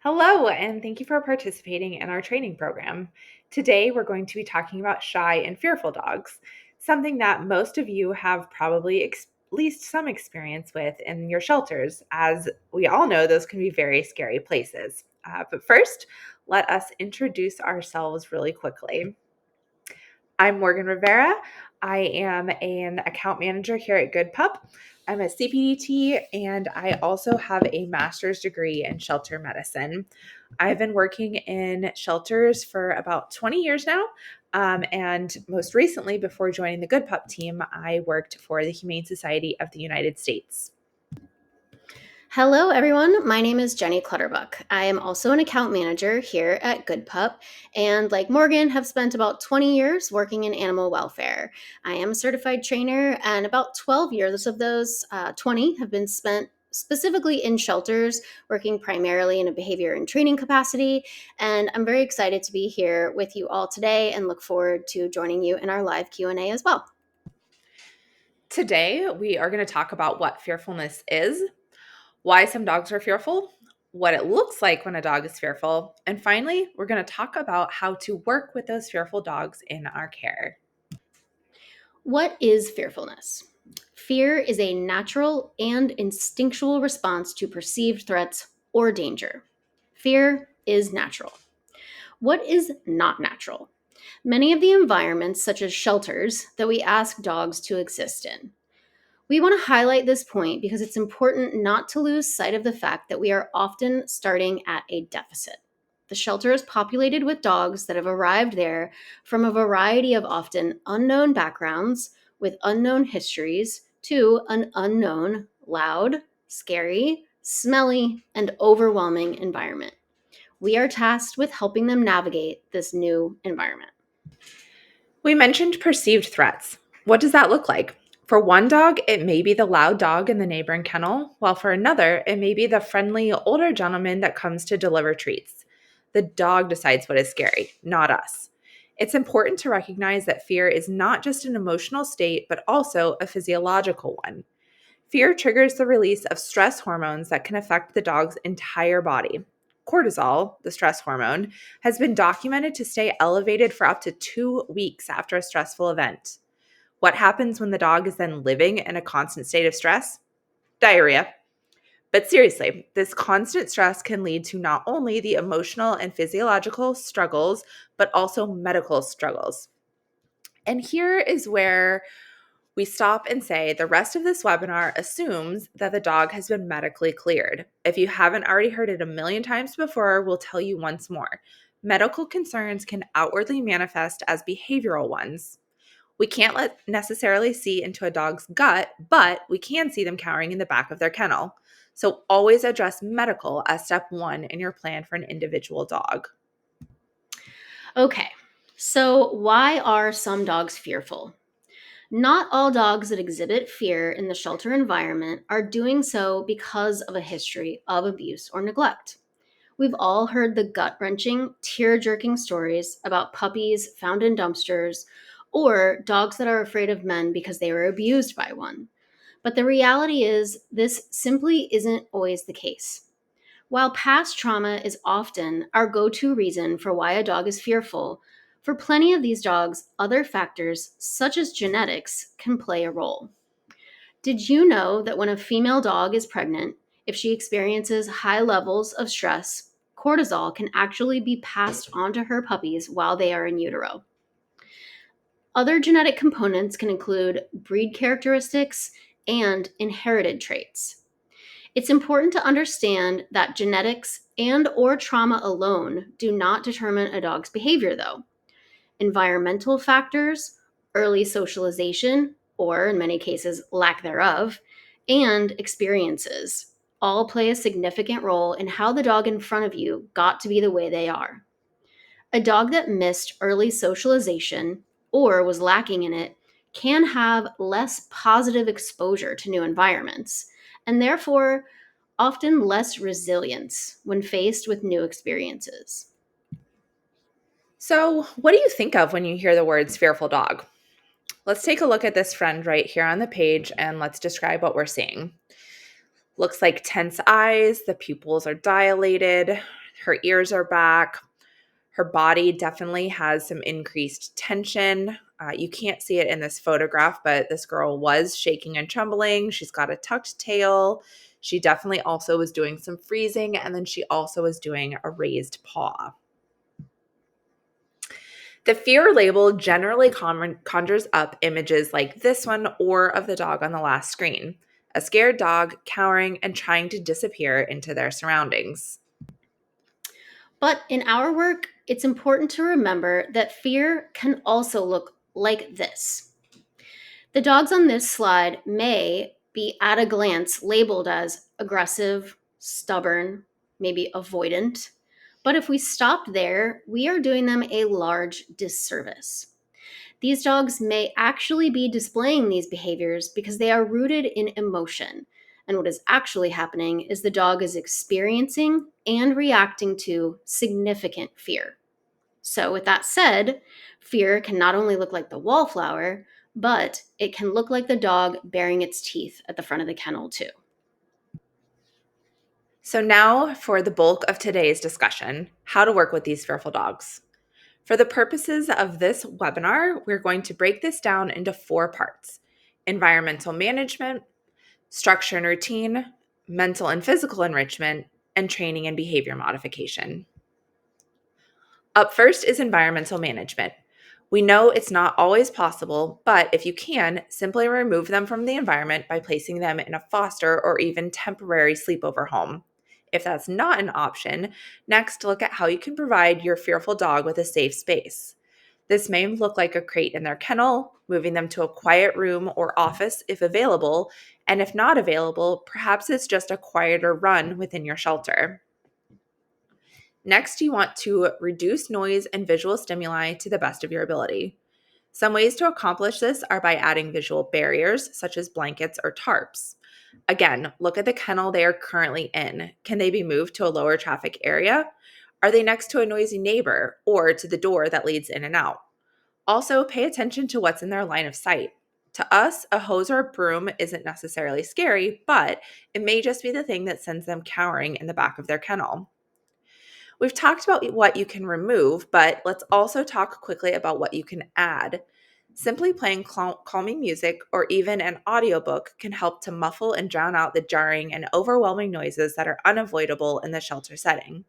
Hello, and thank you for participating in our training program. Today, we're going to be talking about shy and fearful dogs, something that most of you have probably at least some experience with in your shelters, as we all know those can be very scary places. But first, let us introduce ourselves really quickly. I'm Morgan Rivera. I am an account manager here at Good Pup. I'm a CPDT and I also have a master's degree in shelter medicine. I've been working in shelters for about 20 years now. And most recently, before joining the Good Pup team, I worked for the Humane Society of the United States. Hello, everyone. My name is Jenny Clutterbuck. I am also an account manager here at Good Pup, and like Morgan, have spent about 20 years working in animal welfare. I am a certified trainer, and about 12 years of those 20 have been spent specifically in shelters, working primarily in a behavior and training capacity. And I'm very excited to be here with you all today, and look forward to joining you in our live Q&A as well. Today, we are going to talk about what fearfulness is, why some dogs are fearful, what it looks like when a dog is fearful, and finally, we're going to talk about how to work with those fearful dogs in our care. What is fearfulness? Fear is a natural and instinctual response to perceived threats or danger. Fear is natural. What is not natural? Many of the environments, such as shelters, that we ask dogs to exist in. We want to highlight this point because it's important not to lose sight of the fact that we are often starting at a deficit. The shelter is populated with dogs that have arrived there from a variety of often unknown backgrounds with unknown histories to an unknown, loud, scary, smelly, and overwhelming environment. We are tasked with helping them navigate this new environment. We mentioned perceived threats. What does that look like? For one dog, it may be the loud dog in the neighboring kennel, while for another, it may be the friendly older gentleman that comes to deliver treats. The dog decides what is scary, not us. It's important to recognize that fear is not just an emotional state, but also a physiological one. Fear triggers the release of stress hormones that can affect the dog's entire body. Cortisol, the stress hormone, has been documented to stay elevated for up to 2 weeks after a stressful event. What happens when the dog is then living in a constant state of stress? Diarrhea. But seriously, this constant stress can lead to not only the emotional and physiological struggles, but also medical struggles. And here is where we stop and say the rest of this webinar assumes that the dog has been medically cleared. If you haven't already heard it a million times before, we'll tell you once more. Medical concerns can outwardly manifest as behavioral ones. We can't necessarily see into a dog's gut, but we can see them cowering in the back of their kennel. So always address medical as step one in your plan for an individual dog. Okay, so why are some dogs fearful? Not all dogs that exhibit fear in the shelter environment are doing so because of a history of abuse or neglect. We've all heard the gut wrenching, tear jerking stories about puppies found in dumpsters or dogs that are afraid of men because they were abused by one. But the reality is, this simply isn't always the case. While past trauma is often our go to reason for why a dog is fearful, for plenty of these dogs, other factors, such as genetics, can play a role. Did you know that when a female dog is pregnant, if she experiences high levels of stress, cortisol can actually be passed on to her puppies while they are in utero? Other genetic components can include breed characteristics and inherited traits. It's important to understand that genetics and or trauma alone do not determine a dog's behavior though. Environmental factors, early socialization, or in many cases lack thereof, and experiences all play a significant role in how the dog in front of you got to be the way they are. A dog that missed early socialization or was lacking in it can have less positive exposure to new environments and therefore often less resilience when faced with new experiences. So, what do you think of when you hear the words fearful dog? Let's take a look at this friend right here on the page and let's describe what we're seeing. Looks like tense eyes, the pupils are dilated, her ears are back. Her body definitely has some increased tension. You can't see it in this photograph, but this girl was shaking and trembling. She's got a tucked tail. She definitely also was doing some freezing, and then she also was doing a raised paw. The fear label generally conjures up images like this one or of the dog on the last screen, a scared dog cowering and trying to disappear into their surroundings. But in our work, it's important to remember that fear can also look like this. The dogs on this slide may be at a glance labeled as aggressive, stubborn, maybe avoidant. But if we stopped there, we are doing them a large disservice. These dogs may actually be displaying these behaviors because they are rooted in emotion. And what is actually happening is the dog is experiencing and reacting to significant fear. So, with that said, fear can not only look like the wallflower, but it can look like the dog baring its teeth at the front of the kennel, too. So, now for the bulk of today's discussion, how to work with these fearful dogs. For the purposes of this webinar, we're going to break this down into 4 parts: environmental management, structure and routine, mental and physical enrichment, and training and behavior modification. Up first is environmental management. We know it's not always possible, but if you can, simply remove them from the environment by placing them in a foster or even temporary sleepover home. If that's not an option, next look at how you can provide your fearful dog with a safe space. This may look like a crate in their kennel, moving them to a quiet room or office if available, and if not available, perhaps it's just a quieter run within your shelter. Next, you want to reduce noise and visual stimuli to the best of your ability. Some ways to accomplish this are by adding visual barriers, such as blankets or tarps. Again, look at the kennel they are currently in. Can they be moved to a lower traffic area? Are they next to a noisy neighbor or to the door that leads in and out? Also, pay attention to what's in their line of sight. To us, a hose or a broom isn't necessarily scary, but it may just be the thing that sends them cowering in the back of their kennel. We've talked about what you can remove, but let's also talk quickly about what you can add. Simply playing calming music or even an audiobook can help to muffle and drown out the jarring and overwhelming noises that are unavoidable in the shelter setting.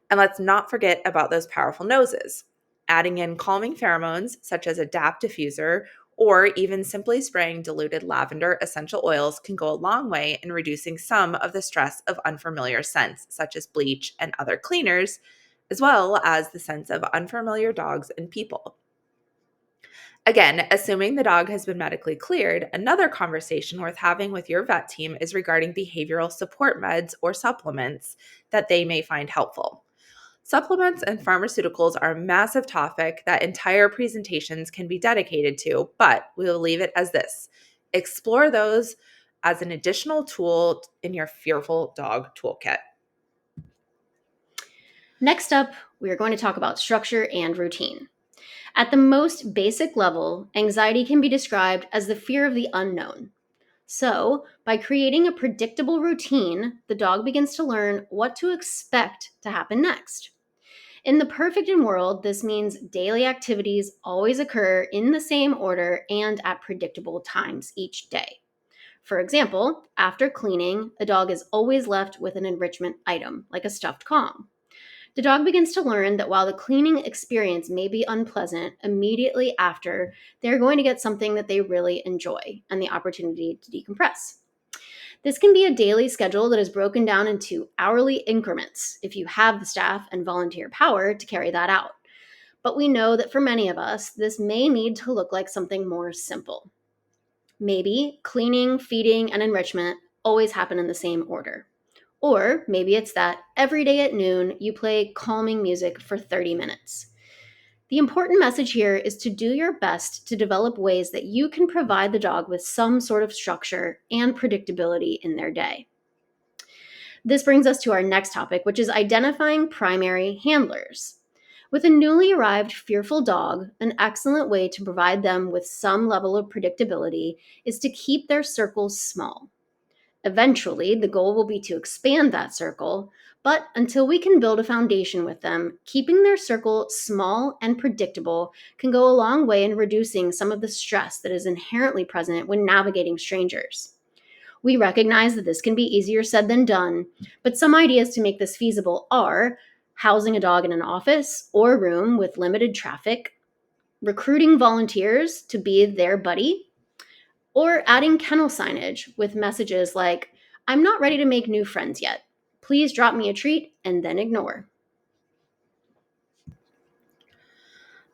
And let's not forget about those powerful noses. Adding in calming pheromones such as a DAP diffuser or even simply spraying diluted lavender essential oils can go a long way in reducing some of the stress of unfamiliar scents such as bleach and other cleaners, as well as the scents of unfamiliar dogs and people. Again, assuming the dog has been medically cleared, another conversation worth having with your vet team is regarding behavioral support meds or supplements that they may find helpful. Supplements and pharmaceuticals are a massive topic that entire presentations can be dedicated to, but we will leave it as this. Explore those as an additional tool in your fearful dog toolkit. Next up, we are going to talk about structure and routine. At the most basic level, anxiety can be described as the fear of the unknown. So, by creating a predictable routine, the dog begins to learn what to expect to happen next. In the perfect world, this means daily activities always occur in the same order and at predictable times each day. For example, after cleaning, a dog is always left with an enrichment item, like a stuffed Kong. The dog begins to learn that while the cleaning experience may be unpleasant, immediately after, they're going to get something that they really enjoy and the opportunity to decompress. This can be a daily schedule that is broken down into hourly increments if you have the staff and volunteer power to carry that out. But we know that for many of us, this may need to look like something more simple. Maybe cleaning, feeding, and enrichment always happen in the same order. Or maybe it's that every day at noon you play calming music for 30 minutes. The important message here is to do your best to develop ways that you can provide the dog with some sort of structure and predictability in their day. This brings us to our next topic, which is identifying primary handlers. With a newly arrived fearful dog, an excellent way to provide them with some level of predictability is to keep their circles small. Eventually, the goal will be to expand that circle, but until we can build a foundation with them, keeping their circle small and predictable can go a long way in reducing some of the stress that is inherently present when navigating strangers. We recognize that this can be easier said than done, but some ideas to make this feasible are housing a dog in an office or room with limited traffic, recruiting volunteers to be their buddy, or adding kennel signage with messages like, "I'm not ready to make new friends yet. Please drop me a treat and then ignore."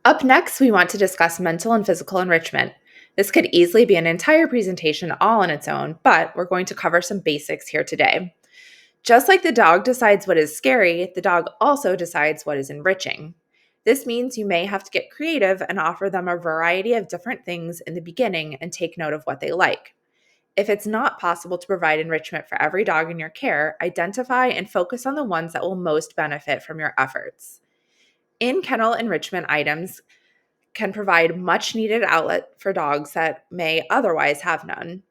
Up next, we want to discuss mental and physical enrichment. This could easily be an entire presentation all on its own, but we're going to cover some basics here today. Just like the dog decides what is scary, the dog also decides what is enriching. This means you may have to get creative and offer them a variety of different things in the beginning and take note of what they like. If it's not possible to provide enrichment for every dog in your care, identify and focus on the ones that will most benefit from your efforts. In kennel enrichment items can provide much needed outlet for dogs that may otherwise have none.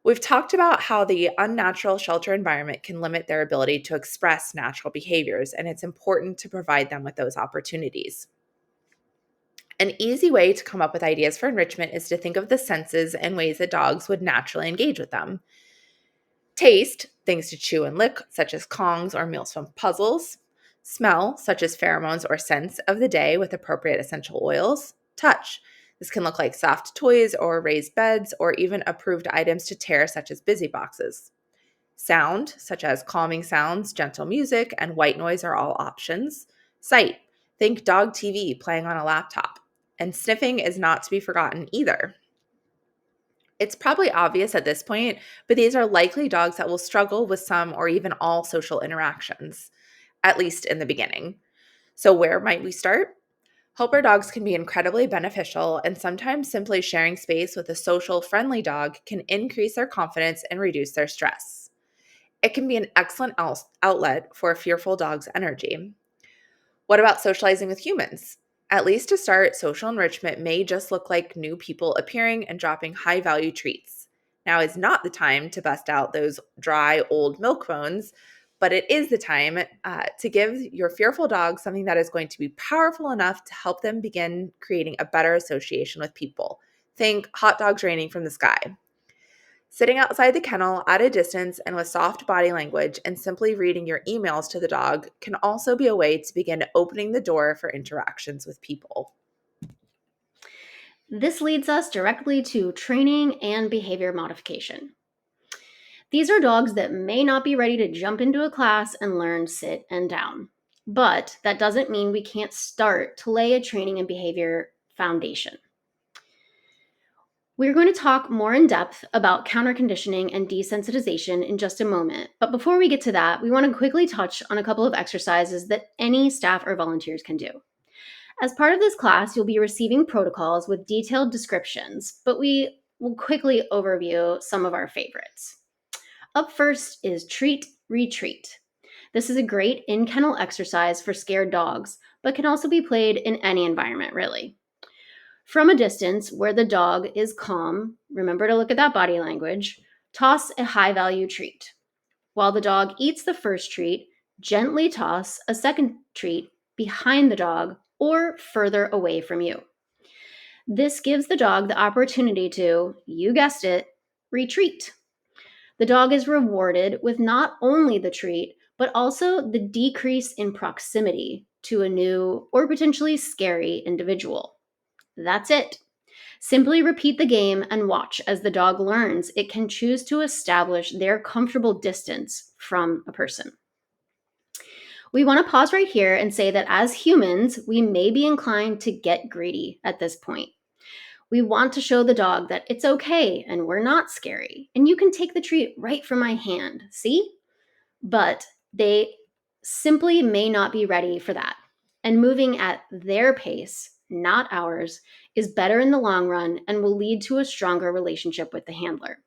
We've talked about how the unnatural shelter environment can limit their ability to express natural behaviors, and it's important to provide them with those opportunities. An easy way to come up with ideas for enrichment is to think of the senses and ways that dogs would naturally engage with them. Taste, things to chew and lick, such as Kongs or meals from puzzles. Smell, such as pheromones or scents of the day with appropriate essential oils. Touch, this can look like soft toys or raised beds or even approved items to tear, such as busy boxes. Sound, such as calming sounds, gentle music, and white noise are all options. Sight, think dog TV playing on a laptop. And sniffing is not to be forgotten either. It's probably obvious at this point, but these are likely dogs that will struggle with some or even all social interactions, at least in the beginning. So, where might we start? Helper dogs can be incredibly beneficial, and sometimes simply sharing space with a social, friendly dog can increase their confidence and reduce their stress. It can be an excellent outlet for a fearful dog's energy. What about socializing with humans? At least to start, social enrichment may just look like new people appearing and dropping high value treats. Now is not the time to bust out those dry old milk bones, but it is the time to give your fearful dog something that is going to be powerful enough to help them begin creating a better association with people. Think hot dogs raining from the sky. Sitting outside the kennel at a distance and with soft body language and simply reading your emails to the dog can also be a way to begin opening the door for interactions with people. This leads us directly to training and behavior modification. These are dogs that may not be ready to jump into a class and learn sit and down. But that doesn't mean we can't start to lay a training and behavior foundation. We're going to talk more in depth about counter conditioning and desensitization in just a moment. But before we get to that, we want to quickly touch on a couple of exercises that any staff or volunteers can do. As part of this class, you'll be receiving protocols with detailed descriptions, but we will quickly overview some of our favorites. Up first is treat, retreat. This is a great in-kennel exercise for scared dogs, but can also be played in any environment, really. From a distance where the dog is calm, remember to look at that body language, toss a high-value treat. While the dog eats the first treat, gently toss a second treat behind the dog or further away from you. This gives the dog the opportunity to, you guessed it, retreat. The dog is rewarded with not only the treat, but also the decrease in proximity to a new or potentially scary individual. That's it. Simply repeat the game and watch as the dog learns it can choose to establish their comfortable distance from a person. We want to pause right here and say that as humans, we may be inclined to get greedy at this point. We want to show the dog that it's okay and we're not scary, and you can take the treat right from my hand, see? But they simply may not be ready for that. And moving at their pace, not ours, is better in the long run and will lead to a stronger relationship with the handler.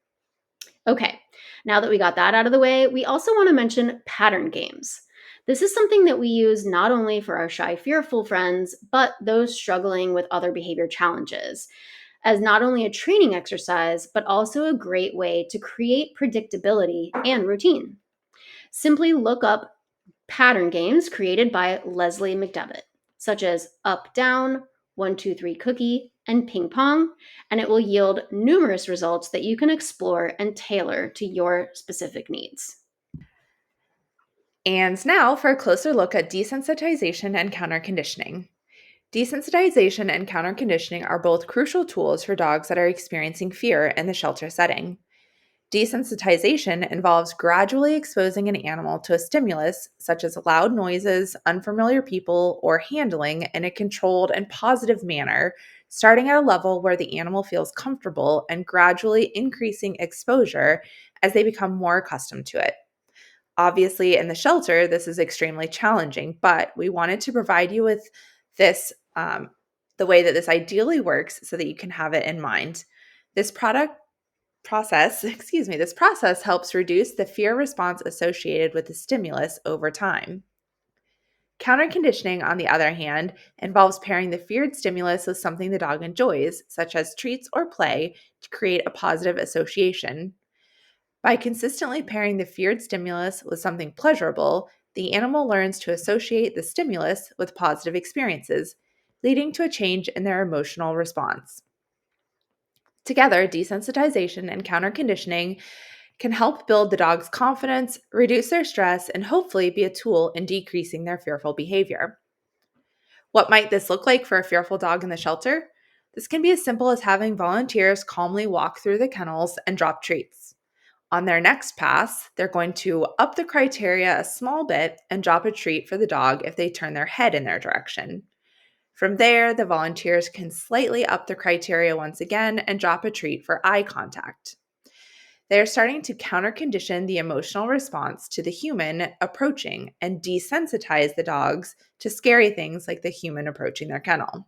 Okay, now that we got that out of the way, we also want to mention pattern games. This is something that we use not only for our shy, fearful friends, but those struggling with other behavior challenges. as not only a training exercise, but also a great way to create predictability and routine. Simply look up pattern games created by Leslie McDevitt, such as Up Down, 1 2 3 Cookie, and Ping Pong, and it will yield numerous results that you can explore and tailor to your specific needs. And now for a closer look at desensitization and counter conditioning. Desensitization and counter conditioning are both crucial tools for dogs that are experiencing fear in the shelter setting. Desensitization involves gradually exposing an animal to a stimulus, such as loud noises, unfamiliar people, or handling, in a controlled and positive manner, starting at a level where the animal feels comfortable and gradually increasing exposure as they become more accustomed to it. Obviously, in the shelter, this is extremely challenging, but we wanted to provide you with this, the way that this ideally works so that you can have it in mind. This product process, this process helps reduce the fear response associated with the stimulus over time. Counter conditioning, on the other hand, involves pairing the feared stimulus with something the dog enjoys, such as treats or play, to create a positive association. By consistently pairing the feared stimulus with something pleasurable, the animal learns to associate the stimulus with positive experiences, leading to a change in their emotional response. Together, desensitization and counter conditioning can help build the dog's confidence, reduce their stress, and hopefully be a tool in decreasing their fearful behavior. What might this look like for a fearful dog in the shelter? This can be as simple as having volunteers calmly walk through the kennels and drop treats. On their next pass, they're going to up the criteria a small bit and drop a treat for the dog if they turn their head in their direction. From there, the volunteers can slightly up the criteria once again and drop a treat for eye contact. They are starting to counter condition the emotional response to the human approaching and desensitize the dogs to scary things like the human approaching their kennel.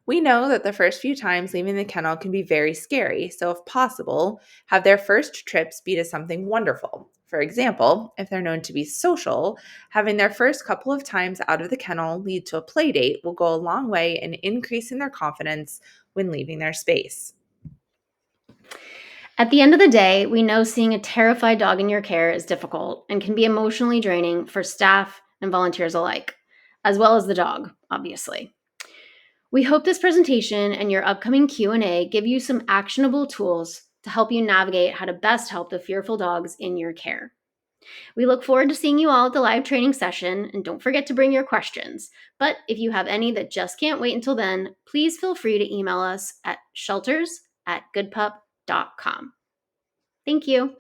We know that the first few times leaving the kennel can be very scary, so if possible, have their first trips be to something wonderful. For example, if they're known to be social, having their first couple of times out of the kennel lead to a play date will go a long way in increasing their confidence when leaving their space. At the end of the day, we know seeing a terrified dog in your care is difficult and can be emotionally draining for staff and volunteers alike, as well as the dog, obviously. We hope this presentation and your upcoming Q&A give you some actionable tools to help you navigate how to best help the fearful dogs in your care. We look forward to seeing you all at the live training session, and don't forget to bring your questions. But if you have any that just can't wait until then, please feel free to email us at shelters@goodpup.com. Thank you.